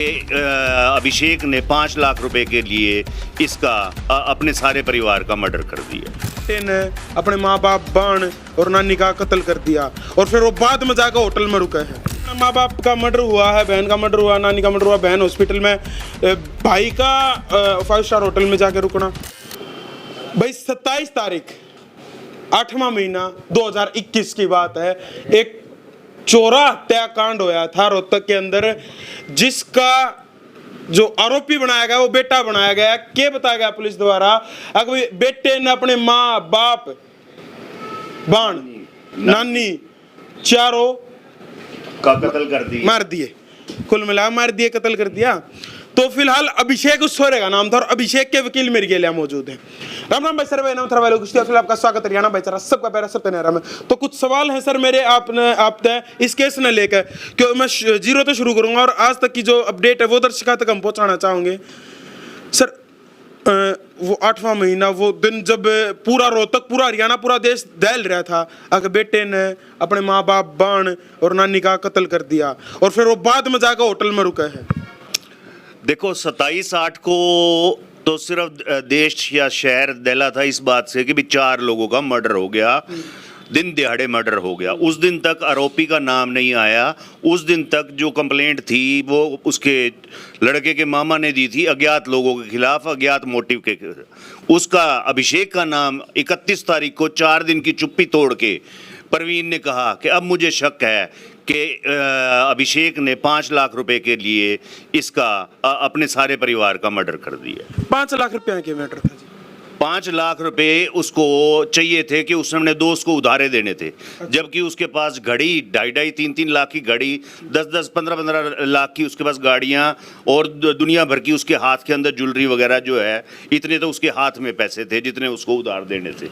अभिषेक ने 5 लाख रुपए के लिए इसका अपने सारे परिवार का मर्डर कर दिया। ने अपने माँ बाप बहन और नानी का कत्ल कर दिया और फिर वो बाद में जाकर होटल में रुके हैं। माँ बाप का मर्डर हुआ है, बहन का मर्डर हुआ, नानी का मर्डर हुआ, बहन हॉस्पिटल में, भाई का 5 स्टार होटल में जाके रुकना। भाई 27 तारीख 8वां महीना 2021 की बात है, एक चोरा हत्याकांड होया था रोहतक के अंदर, जिसका जो आरोपी बनाया गया वो बेटा बनाया गया। क्या बताया गया पुलिस द्वारा? अगर बेटे ने अपने माँ बाप बहन नानी चारों का कत्ल कर दिया, मार दिए, कुल मिला मार दिए, कत्ल कर दिया। तो फिलहाल अभिषेक उस सोरे का नाम था और अभिषेक के वकील मेरे लिए मौजूद हैं। राम राम भाई सर, भाई नाम था वाले कुछ आपका स्वागत हरियाणा भाईचारा सबका प्यारा सब तैयार में। तो कुछ सवाल हैं सर मेरे आप इस केस ने लेकर, क्योंकि मैं जीरो तो शुरू करूंगा और आज तक की जो अपडेट है वो दर्शकों तक हम पहुंचाना चाहेंगे। सर वो 8वां महीना, वो दिन जब पूरा रोहतक, पूरा हरियाणा, पूरा देश दहल रहा था, अगर बेटे ने अपने माँ बाप बहन और नानी का कत्ल कर दिया और फिर वो बाद में जाकर होटल में रुके हैं। देखो 27/8 को तो सिर्फ देश या शहर दहला था इस बात से कि भी 4 लोगों का मर्डर हो गया, दिन दिहाड़े मर्डर हो गया। उस दिन तक आरोपी का नाम नहीं आया। उस दिन तक जो कंप्लेंट थी वो उसके लड़के के मामा ने दी थी अज्ञात लोगों के खिलाफ, अज्ञात मोटिव के। उसका अभिषेक का नाम 31 तारीख को 4 दिन की चुप्पी तोड़ के परवीन ने कहा कि अब मुझे शक है कि अभिषेक ने 5 लाख रुपए के लिए इसका अपने सारे परिवार का मर्डर कर दिया। 5 लाख रुपए के मैटर था जी। 5 लाख रुपए उसको चाहिए थे कि उसने अपने दोस्त को उधारे देने थे, जबकि उसके पास घड़ी 2.5 3 लाख की घड़ी, 10 15 लाख की उसके पास गाड़ियां और दुनिया भर की उसके हाथ के अंदर ज्वेलरी वगैरह जो है, इतने तो उसके हाथ में पैसे थे जितने उसको उधार देने थे।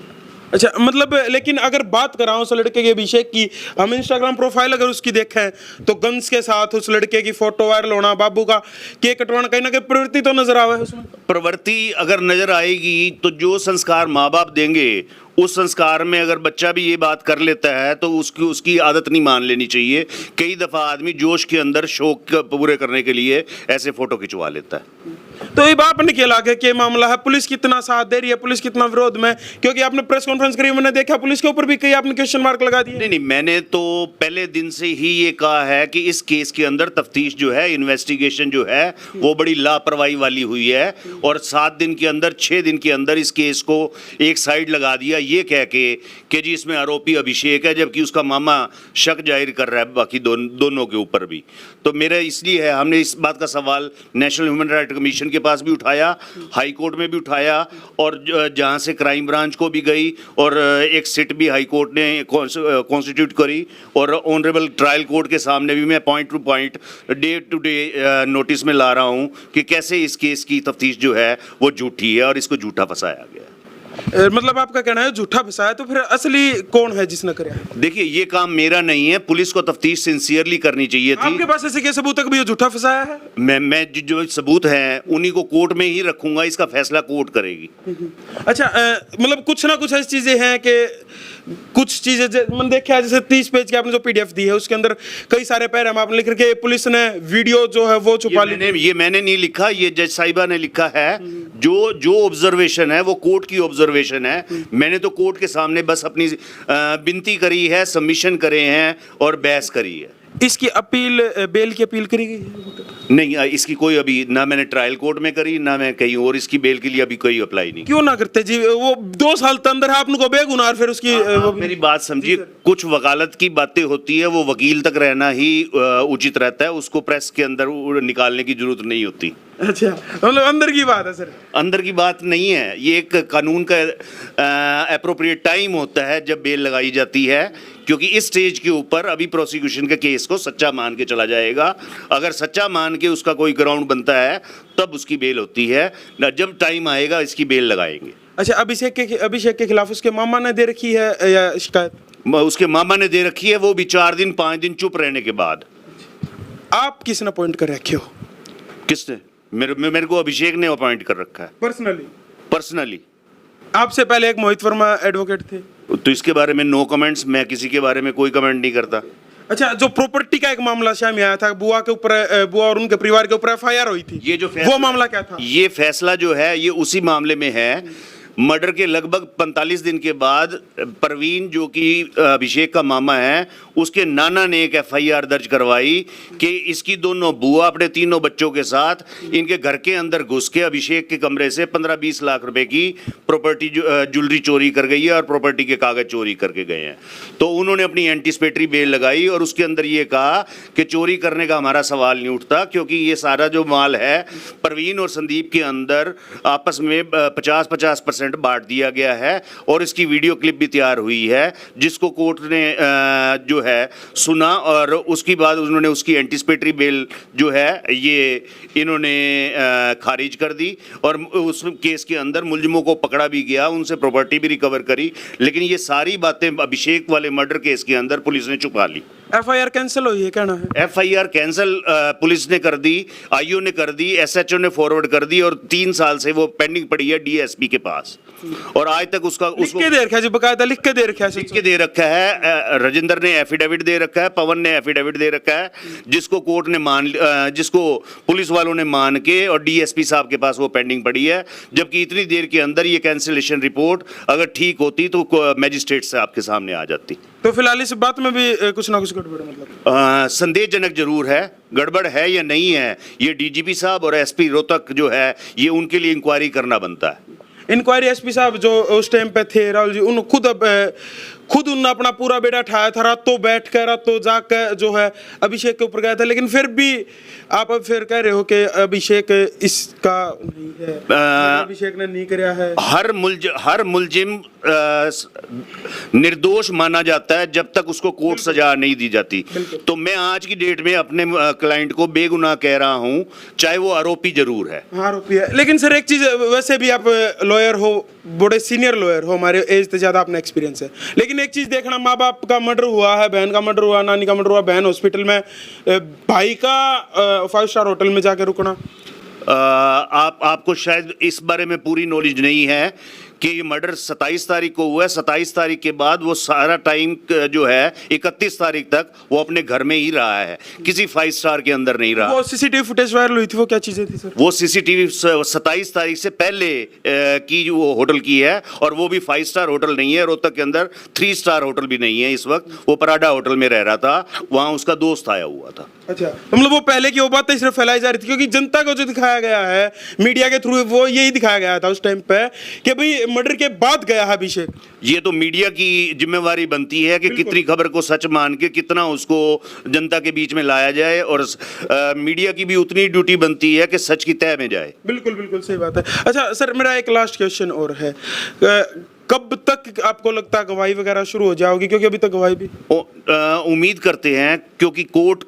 अच्छा, मतलब लेकिन अगर बात कराऊं उस लड़के के अभिषेक की, हम इंस्टाग्राम प्रोफाइल अगर उसकी देखें तो गन्स के साथ उस लड़के की फोटो वायरल होना, बाबू का केक कटवाना, कहीं ना कहीं प्रवृत्ति तो नजर आवे उसमें। प्रवृत्ति अगर नजर आएगी तो जो संस्कार माँ बाप देंगे उस संस्कार में अगर बच्चा भी ये बात कर लेता है तो उसकी आदत नहीं मान लेनी चाहिए। कई दफ़ा आदमी जोश के अंदर शौक पूरे करने के लिए ऐसे फोटो खिंचवा लेता है। तो ये बात निकल आगे क्या मामला है, पुलिस कितना साथ दे रही है, पुलिस कितना विरोध में? क्योंकि आपने प्रेस कॉन्फ्रेंस करी, मैंने देखा पुलिस के ऊपर भी कई आपने क्वेश्चन मार्क लगा दिए। नहीं, मैंने तो पहले दिन से ही ये कहा है कि इस केस के अंदर तफ्तीश जो है, इन्वेस्टिगेशन जो है वो बड़ी लापरवाही वाली हुई है और 7 दिन के अंदर 6 दिन के अंदर इस केस को एक साइड लगा दिया ये कह के कि जी इसमें आरोपी अभिषेक है, जबकि उसका मामा शक जाहिर कर रहा है बाकी दोनों के ऊपर भी। तो मेरा इसलिए है, हमने इस बात का सवाल नेशनल ह्यूमन राइट कमीशन के पास भी उठाया, हाई कोर्ट में भी उठाया और जहां से क्राइम ब्रांच को भी गई और एक सिट भी हाई कोर्ट ने कॉन्स्टिट्यूट करी और ऑनरेबल ट्रायल कोर्ट के सामने भी मैं point to point, day to day notice में ला रहा हूं कि कैसे इस केस की तफ्तीश जो है वो झूठी है और इसको झूठा फंसाया गया। मतलब आपका कहना है झूठा फंसाया, तो फिर असली कौन है जिसने कराया? देखिए ये काम मेरा नहीं है, पुलिस को तफ्तीश सिंसियरली करनी चाहिए थी। आपके पास ऐसे के सबूत है कि ये झूठा फंसाया है? मैं जो सबूत हैं उन्हीं को कोर्ट में ही रखूंगा, इसका फैसला कोर्ट करेगी। अच्छा, मतलब कुछ ना कुछ ऐसी चीजें हैं कि कुछ चीजें मैंने देखा है, जैसे 30 पेज की आपने जो PDF दी है उसके अंदर कई सारे पैराग्राफ आपने लिख करके पुलिस ने वीडियो जो है वो छुपा ली। ये मैंने नहीं लिखा, ये जज साहिबा ने लिखा है। जो ऑब्जर्वेशन है वो कोर्ट की ऑब्जर्वेशन है। मैंने तो कोर्ट के सामने बस अपनी विनती करी है, सबमिशन करे हैं और बहस करी है। इसकी अपील, बेल की अपील करी गई? नहीं, इसकी कोई अभी ना मैंने ट्रायल कोर्ट में करी ना मैं कहीं और इसकी बेल के लिए अभी कोई अप्लाई नहीं। क्यों ना करते जी? वो 2 साल के अंदर है, आपको बेगुनाह फिर उसकी मेरी बात समझिए, कुछ वकालत की बातें होती है वो वकील तक रहना ही उचित रहता है, उसको प्रेस के अंदर निकालने की जरूरत नहीं होती। अच्छा, मतलब अंदर की बात है सर? अंदर की बात नहीं है, ये एक कानून का एप्रोप्रिएट टाइम होता है जब बेल लगाई जाती है, क्योंकि इस स्टेज के ऊपर अभी प्रोसिक्यूशन के केस को सच्चा मान के चला जाएगा। अगर सच्चा मान के उसका कोई ग्राउंड बनता है तब उसकी बेल होती है, जब टाइम आएगा इसकी बेल लगाएंगे। अच्छा, अभिषेक के खिलाफ उसके मामा ने दे रखी है या शिकायत? उसके मामा ने दे रखी है, वो भी 4 दिन 5 दिन चुप रहने के बाद। आप किसने अपॉइंट कर रखे हो? किसने? मेरे को अभिषेक ने अपॉइंट कर रखा है पर्सनली। आपसे पहले एक मोहित वर्मा एडवोकेट थे। तो इसके बारे में नो कमेंट्स, मैं किसी के बारे में कोई कमेंट नहीं करता। अच्छा, जो प्रॉपर्टी का एक मामला सामने आया था, बुआ के ऊपर, बुआ और उनके परिवार के ऊपर एफआईआर हुई थी, ये जो वो मामला क्या था? ये फैसला जो है ये उसी मामले में है। मर्डर के लगभग 45 दिन के बाद परवीन, जो कि अभिषेक का मामा है, उसके नाना ने एक एफआईआर दर्ज करवाई कि इसकी दोनों बुआ अपने तीनों बच्चों के साथ इनके घर के अंदर घुस के अभिषेक के कमरे से 15-20 लाख रुपए की प्रॉपर्टी ज्वेलरी चोरी कर गई है और प्रॉपर्टी के कागज चोरी करके गए हैं। तो उन्होंने अपनी एंटीसिपेटरी बेल लगाई और उसके अंदर ये कहा कि चोरी करने का हमारा सवाल नहीं उठता, क्योंकि ये सारा जो माल है परवीन और संदीप के अंदर आपस में 50-50% बांट दिया गया है और इसकी वीडियो क्लिप भी तैयार हुई है, जिसको कोर्ट ने जो है सुना और उसके बाद उन्होंने उसकी एंटीसिपेटरी बेल जो है ये इन्होंने खारिज कर दी और उस केस के अंदर मुलजिमों को पकड़ा भी गया, उनसे प्रॉपर्टी भी रिकवर करी। लेकिन ये सारी बातें अभिषेक वाले मर्डर केस के अंदर पुलिस ने छुपा ली। एफआईआर कैंसिल हुई है, कहना है? एफआईआर कैंसिल पुलिस ने कर दी, आईओ ने कर दी, एसएचओ ने फॉरवर्ड कर दी और 3 साल से वो पेंडिंग पड़ी है डीएसपी के पास और आज तक उसको लिख के दे रखा है जी, बकायदा लिख के दे रखा है, लिख के दे रखा है। राजेंद्र ने एफिडेविट दे रखा है, पवन ने एफिडेविट दे रखा है, जिसको कोर्ट ने जिसको पुलिस वालों ने मान के और डीएसपी साहब के पास वो पेंडिंग पड़ी है। जबकि इतनी देर के अंदर ये कैंसिलेशन रिपोर्ट अगर ठीक होती तो मैजिस्ट्रेट से आपके सामने आ जाती। तो फिलहाल इस बात में भी कुछ ना कुछ गड़बड़, मतलब संदेहजनक जरूर है। गड़बड़ है या नहीं है, ये डीजीपी साहब और एसपी रोहतक जो है ये उनके लिए इंक्वायरी करना बनता है। इंक्वायरी एसपी साहब जो उस टाइम पे थे, राहुल जी, उन खुद उन्होंने अपना पूरा बेड़ा ठाया था, रातों बैठ कर रातों जाकर जो है अभिषेक के ऊपर गया था, लेकिन फिर भी आप अब फिर कह रहे हो कि अभिषेक इसका नहीं है, अभिषेक ने नहीं किया है। हर मुलजिम निर्दोष माना जाता है जब तक उसको कोर्ट सजा नहीं दी जाती। तो मैं आज की डेट में अपने क्लाइंट को बेगुनाह कह रहा हूं, चाहे वो आरोपी जरूर है। हाँ, आरोपी है, लेकिन सर एक चीज, वैसे भी आप लॉयर हो, बड़े सीनियर लॉयर हो, हमारे एज से ज्यादा आपने एक्सपीरियंस है, लेकिन एक चीज देखना, माँ बाप का मर्डर हुआ है, बहन का मर्डर हुआ, नानी का मर्डर हुआ, बहन हॉस्पिटल में, भाई का 5 स्टार होटल में जाकर रुकना। आपको शायद इस बारे में पूरी नॉलेज नहीं है कि ये मर्डर 27 तारीख को हुआ है। 27 तारीख के बाद वो सारा टाइम जो है 31 तारीख तक वो अपने घर में ही रहा है, किसी 5 स्टार के अंदर नहीं रहा। वो सीसीटीवी फुटेज वायरल हुई थी, वो क्या चीजें थी सर? वो सीसीटीवी 27 तारीख से पहले की वो होटल की है और वो भी 5 स्टार होटल नहीं है, रोहतक के अंदर 3 स्टार होटल भी नहीं है। इस वक्त वो पराडा होटल में रह रहा था, वहाँ उसका दोस्त आया हुआ था। अच्छा, तो मतलब वो पहले की वो बातें सिर्फ फैलाई जा रही थी, क्योंकि जनता को जो दिखाया गया है मीडिया के थ्रू, वो यही दिखाया गया था उस टाइम पे कि भाई मर्डर के बाद गया है अभिषेक। ये तो मीडिया की जिम्मेवारी बनती है कि कितनी खबर को सच मान के कितना उसको जनता के बीच में लाया जाए और मीडिया की भी उतनी ड्यूटी बनती है कि सच की तह में जाए। बिल्कुल बिल्कुल सही बात है। अच्छा सर, मेरा एक लास्ट क्वेश्चन और है, कब तक आपको लगता है गवाही वगैरह शुरू हो जाओगी, क्योंकि अभी तक गवाही भी उम्मीद करते हैं, क्योंकि कोर्ट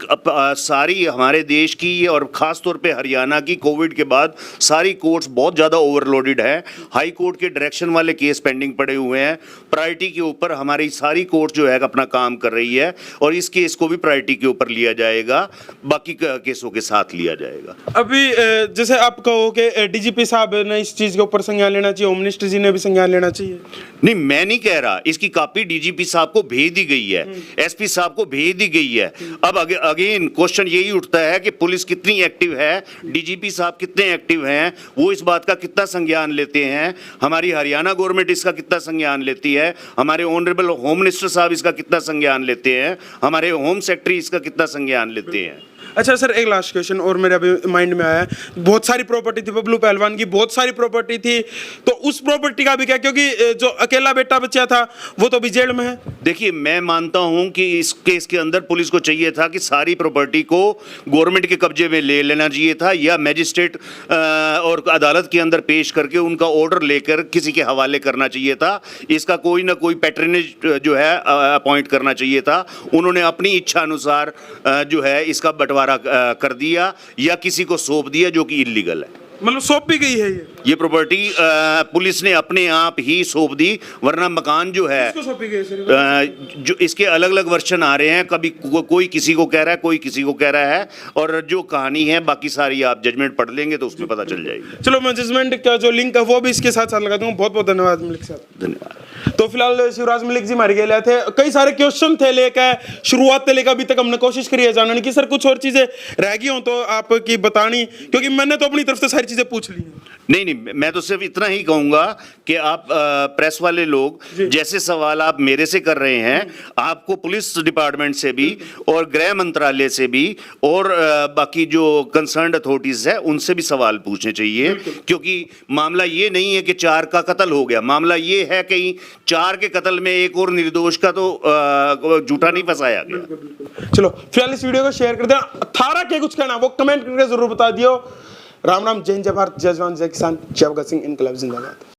सारी हमारे देश की और ख़ास तौर पे हरियाणा की कोविड के बाद सारी कोर्ट्स बहुत ज़्यादा ओवरलोडेड है। हाई कोर्ट के डायरेक्शन वाले केस पेंडिंग पड़े हुए हैं। प्रायोरिटी के ऊपर हमारी सारी कोर्ट जो है अपना काम कर रही है और इस केस को भी प्रायोरिटी के ऊपर लिया जाएगा, बाकी केसों के साथ लिया जाएगा। अभी जैसे आप कहो कि डीजीपी साहब ने इस चीज़ के ऊपर संज्ञान लेना चाहिए, होम मिनिस्टर जी ने भी संज्ञान लेना चाहिए। नहीं, मैं नहीं कह रहा, इसकी कॉपी डीजीपी साहब को भेज दी गई है, एसपी साहब को भेज दी गई है। अब अगेन क्वेश्चन यही उठता है कि पुलिस कितनी एक्टिव है, डीजीपी साहब कितने एक्टिव हैं, वो इस बात का कितना संज्ञान लेते हैं, हमारी हरियाणा गवर्नमेंट इसका कितना संज्ञान लेती है, हमारे ऑनरेबल होम मिनिस्टर साहब इसका कितना संज्ञान लेते हैं, हमारे होम सेक्रेटरी इसका कितना संज्ञान लेते हैं। अच्छा सर, एक लास्ट क्वेश्चन और मेरे अभी माइंड में आया, बहुत सारी प्रॉपर्टी थी बबलू पहलवान की, बहुत सारी प्रॉपर्टी थी, तो उस प्रॉपर्टी का भी क्या, क्योंकि जो अकेला बेटा बच्चा था वो तो अभी जेल में है। देखिए, मैं मानता हूं कि इस केस के अंदर पुलिस को चाहिए था कि सारी प्रॉपर्टी को गवर्नमेंट के कब्जे में ले लेना चाहिए था या मैजिस्ट्रेट और अदालत के अंदर पेश करके उनका ऑर्डर लेकर किसी के हवाले करना चाहिए था। इसका कोई ना कोई पैट्रनेज जो है अपॉइंट करना चाहिए था। उन्होंने अपनी इच्छा अनुसार जो है इसका बंटवारा कर दिया या किसी को सौंप दिया, जो कि इलीगल है। मतलब सौंप भी गई है ये प्रॉपर्टी पुलिस ने अपने आप ही सौंप दी, वरना मकान जो है किसको सौंपी गई सर? जो इसके अलग अलग वर्जन आ रहे हैं, कभी कोई किसी को कह रहा है, कोई किसी को कह रहा है, और जो कहानी है बाकी सारी आप जजमेंट पढ़ लेंगे तो उसमें पता चल जाएगी। चलो मैं जजमेंट का जो लिंक है वो भी इसके साथ साथ लगा दूंगा। बहुत बहुत धन्यवाद मलिक साहब। धन्यवाद। तो फिलहाल शिवराज मलिक जी हमारे गए थे, कई सारे क्वेश्चन थे लेकर शुरुआत से लेकर अभी तक हमने कोशिश करी है जानने की, सर कुछ और चीजें रह गई हो तो आपकी बतानी, क्योंकि मैंने तो अपनी तरफ से सारी चीजें पूछ ली हैं। नहीं, मैं तो सिर्फ इतना ही कहूंगा कि आप प्रेस वाले लोग जैसे सवाल आप मेरे से कर रहे हैं, आपको पुलिस डिपार्टमेंट से भी और गृह मंत्रालय से भी और बाकी जो कंसर्न्ड अथॉरिटीज है उनसे भी सवाल पूछने चाहिए, क्योंकि मामला ये नहीं है कि 4 का कत्ल हो गया, मामला ये है कि 4 के कत्ल में एक और निर्दोष का तो झूठा नहीं फंसाया गया। चलो फिलहाल इस वीडियो को शेयर कर देना, 18 के कुछ कहना वो कमेंट करके जरूर बता दियो। राम राम, जय हिंद, जय भारत, जय जवान, जय किसान, जय भगत सिंह, इनकलाब जिंदाबाद।